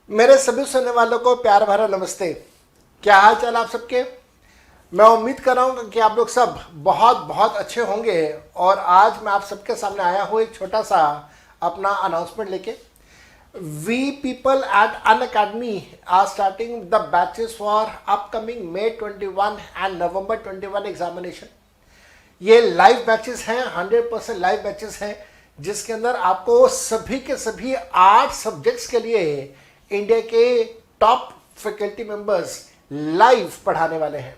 मेरे सभी सुनने वालों को प्यार भरा नमस्ते। क्या हाल चाल आप सबके। मैं उम्मीद कर रहा हूँ कि आप लोग सब बहुत बहुत अच्छे होंगे। और आज मैं आप सबके सामने आया हूँ एक छोटा सा अपना अनाउंसमेंट लेके। We people at Unacademy are starting the batches for upcoming May 21 and November 21 examination. ये लाइव बैचेस हैं, 100% लाइव बैचेस हैं, जिसके अंदर आपको सभी के सभी 8 सब्जेक्ट्स के लिए इंडिया के टॉप फैकल्टी मेंबर्स लाइव पढ़ाने वाले हैं।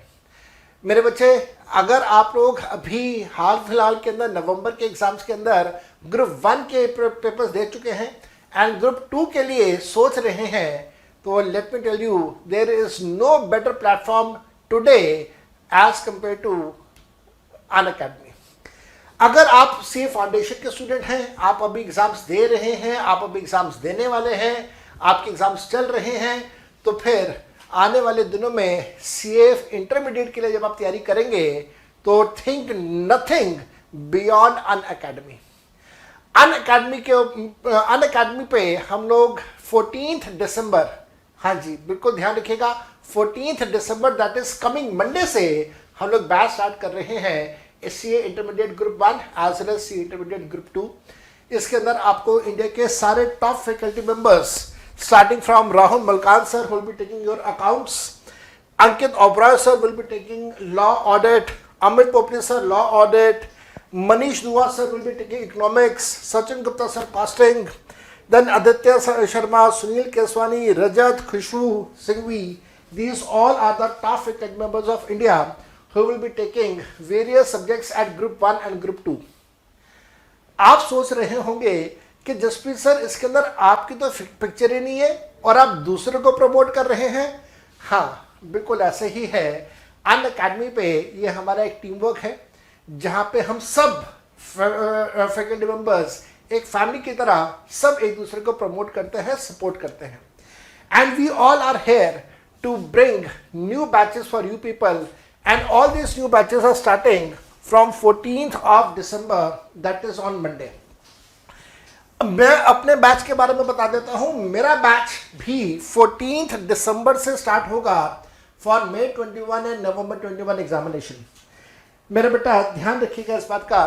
मेरे बच्चे, अगर आप लोग अभी हाल फिलहाल के अंदर नवंबर के एग्जाम्स के अंदर ग्रुप 1 के पेपर्स दे चुके हैं एंड ग्रुप 2 के लिए सोच रहे हैं, तो let me tell you there is no better platform today as compare to Unacademy. अगर आप सी फाउंडेशन के स्टूडेंट हैं, आप अभी एग्जाम्स दे रहे हैं, आप अभी एग्जाम्स देने वाले हैं, आपके एग्जाम्स चल रहे हैं, तो फिर आने वाले दिनों में CA इंटरमीडिएट के लिए जब आप तैयारी करेंगे तो थिंक नथिंग बियॉन्ड अन अकेडमी। अन अकेडमी पे हम लोग 14 दिसंबर, हाँ जी बिल्कुल ध्यान रखिएगा, 14 दिसंबर दैट इज कमिंग मंडे से हम लोग बैच स्टार्ट कर रहे हैं CA intermediate group 1 as well as CA intermediate group 2। इसके अंदर आपको इंडिया के सारे top faculty members starting from Rahul Malkan sir who will be taking your accounts, Ankit Oberoi sir will be taking law audit, Amit Popri sir law audit, Manish Dua sir will be taking economics, Sachin Gupta sir costing, then Aditya Sharma, Sunil Keswani, Rajat, Khushbu Singhvi, these all are the top faculty members of India who will be taking various subjects at group 1 and group 2. आप सोच रहे होंगे कि Jasprit sir इसके अंदर आपकी तो picture ही नहीं है और आप दूसरे को प्रमोट कर रहे हैं। हाँ बिल्कुल ऐसे ही है। अन अकेडमी पे ये हमारा एक टीम वर्क है जहाँ पे हम सब फैकल्टी मेंबर्स एक फैमिली की तरह सब एक दूसरे को प्रमोट करते हैं, सपोर्ट करते हैं। And we all are here to bring new batches for you people and all this new batches are starting from 14 December that is on Monday. मैं अपने बैच के बारे में बता देता हूं। मेरा बैच भी 14 दिसंबर से स्टार्ट होगा for May 21 and November 21 examination. मेरे बेटा ध्यान रखिएगा इस बात का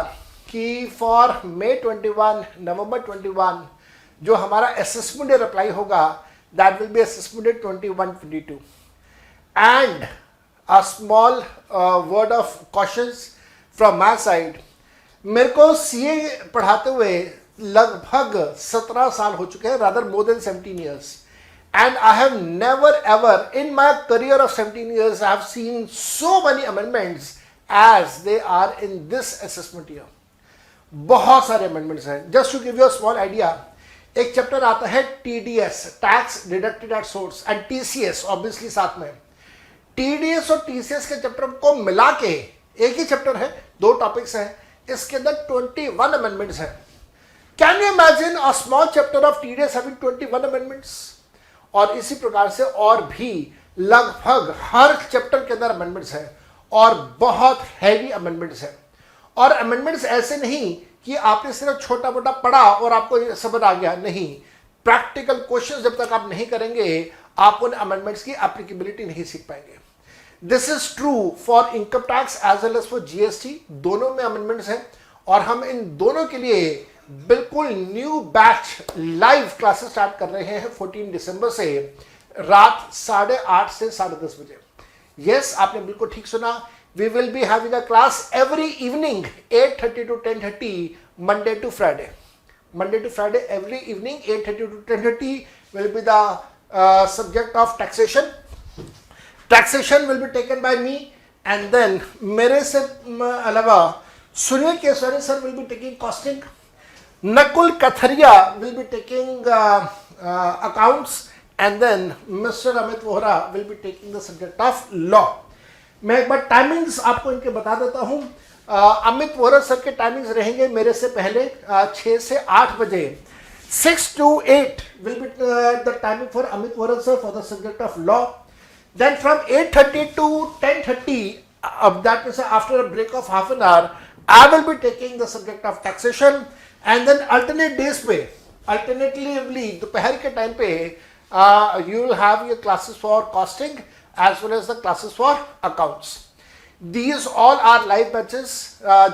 कि फॉर May 21 November 21 जो हमारा असेसमेंट ईयर अप्लाई होगा that will be assessment year 21-22 and a small word of cautions from my side. मेरे को CA पढ़ाते हुए लगभग 17 साल हो चुके हैं, rather more than 17 years, and I have never ever in my career of 17 years I have seen so many amendments as they are in this assessment year. बहुत सारे amendments हैं। Just to give you a small idea, एक chapter आता है TDS, Tax Deducted at Source, and TCS obviously साथ में। TDS और TCS के चैप्टर को मिला के एक ही चैप्टर है, 2 टॉपिक्स हैं, इसके अंदर 21 amendments हैं। Can you imagine a small chapter of TDS having 21 amendments? और इसी प्रकार से और भी लगभग हर चैप्टर के अंदर अमेंडमेंट्स हैं और बहुत हैवी अमेंडमेंट्स हैं। और अमेंडमेंट्स ऐसे नहीं कि आपने सिर्फ छोटा मोटा पढ़ा और आपको समझ आ गया, नहीं। प्रैक्टिकल क्वेश्चंस जब तक आप नहीं करेंगे आप उन अमेंडमेंट्स की एप्लीकेबिलिटी नहीं सीख पाएंगे। This is true for income tax as well as for GST, दोनों में अमेंडमेंट्स हैं और हम इन दोनों के लिए बिल्कुल new batch live classes start कर रहे हैं 14 दिसंबर से रात 8:30 से 10:30 बजे। यस, आपने बिल्कुल ठीक सुना। We will be having a class every evening 8:30 to 10:30 Monday to Friday. Monday to Friday every evening 8:30 to 10:30 will be the subject of taxation. Taxation will be taken by me and then मेरे से अलावा Sunil Keswani sir will be taking costing, Nakul Katharia will be taking accounts, and then Mr. Amit Vohra will be taking the subject of law. मैं एक बार timings आपको इनके बता देता हूँ। अमित वोहरा सर के टाइमिंग्स रहेंगे मेरे से पहले 6 से 8 बजे। 6 to 8 will be the timing for Amit Vohra sir for the subject of law. Then from 8:30 to 10:30, that is after a break of half an hour, I will be taking the subject of taxation. And then alternate days पे alternatively दोपहर के time पे you will have your classes for costing as well as the classes for accounts. These all are live batches.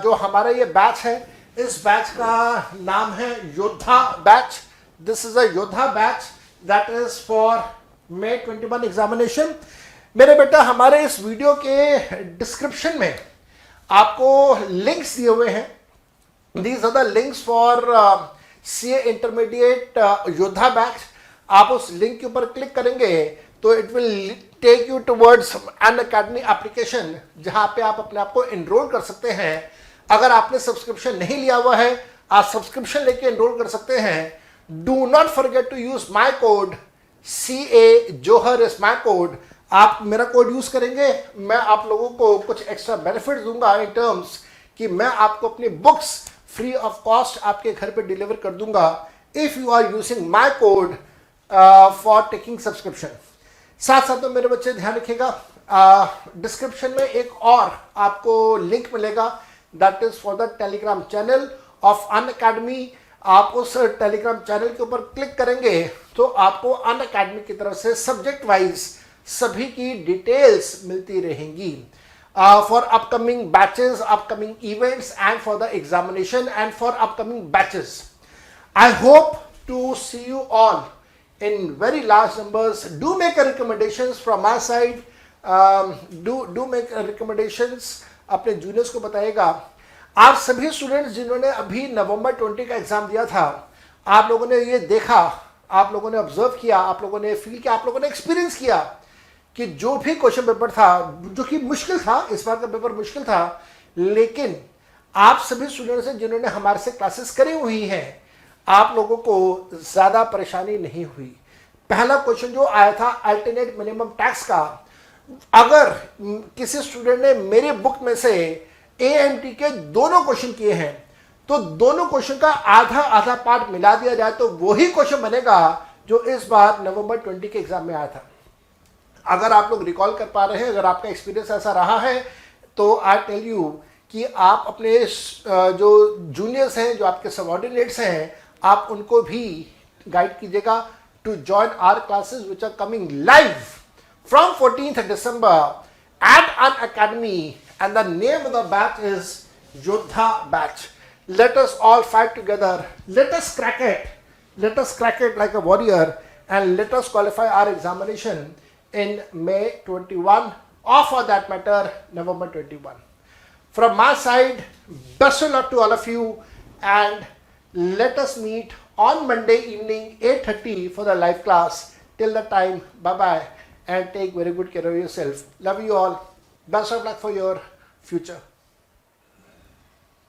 जो हमारा ये batch है, इस batch का नाम है योद्धा बैच. This is a योद्धा batch that is for May 21 examination. मेरे बेटा, हमारे इस वीडियो के डिस्क्रिप्शन में आपको लिंक्स दिए हुए हैं. These are the links for CA intermediate Yoddha batch. आप उस लिंक के ऊपर क्लिक करेंगे तो it will take you towards Unacademy application, जहां पे आप अपने आप को एनरोल कर सकते हैं. अगर आपने सब्सक्रिप्शन नहीं लिया हुआ है, आप सब्सक्रिप्शन लेके एनरोल कर सकते हैं. Do not forget to use my code CA Johar is my code. आप मेरा कोड यूज करेंगे, मैं आप लोगों को कुछ एक्स्ट्रा बेनिफिट दूंगा इन टर्म्स कि मैं आपको अपनी बुक्स फ्री ऑफ कॉस्ट आपके घर पे डिलीवर कर दूंगा if you are using my code for taking subscription. साथ साथ में मेरे बच्चे ध्यान रखिएगा, डिस्क्रिप्शन में एक और आपको लिंक मिलेगा, that is for the Telegram channel of an academy. आप उस टेलीग्राम चैनल के ऊपर क्लिक करेंगे तो आपको अन अकेडमी की तरफ से सब्जेक्ट वाइज सभी की डिटेल्स मिलती रहेंगी for upcoming batches, upcoming events and for the examination and for upcoming batches. I hope to see you all in very large numbers. Do make a recommendations from my side. Do make recommendations. अपने juniors को बताइएगा. आप सभी students जिन्होंने अभी नवंबर 20 का exam दिया था, आप लोगों ने ये देखा, आप लोगों ने ऑब्जर्व किया, आप लोगों ने फील किया, आप लोगों ने एक्सपीरियंस किया कि जो भी क्वेश्चन पेपर था, जो कि मुश्किल था, इस बार का पेपर मुश्किल था, लेकिन आप सभी स्टूडेंट्स हैं जिन्होंने हमारे से क्लासेस करी हुई हैं, आप लोगों को ज्यादा परेशानी नहीं हुई. पहला क्वेश्चन जो आया था अल्टरनेट मिनिमम टैक्स का, अगर किसी स्टूडेंट ने मेरी बुक में से AMT के दोनों क्वेश्चन किए हैं तो दोनों क्वेश्चन का आधा आधा पार्ट मिला दिया जाए तो वही क्वेश्चन बनेगा जो इस बार नवंबर 20 के एग्जाम में आया था. अगर आप लोग रिकॉल कर पा रहे हैं, अगर आपका एक्सपीरियंस ऐसा रहा है, तो आई टेल यू कि आप अपने जो जूनियर्स हैं, जो आपके सबऑर्डिनेट्स हैं, आप उनको भी गाइड कीजिएगा to join our classes which are coming live from 14th December at an academy, and the name of the batch is Yodha batch. Let us all fight together. Let us crack it. Let us crack it like a warrior, and let us qualify our examination in May 21, or for that matter November 21. From my side, best of luck to all of you, and let us meet on Monday evening 8:30 for the live class. Till the time, bye bye, and take very good care of yourself. Love you all. Best of luck for your future.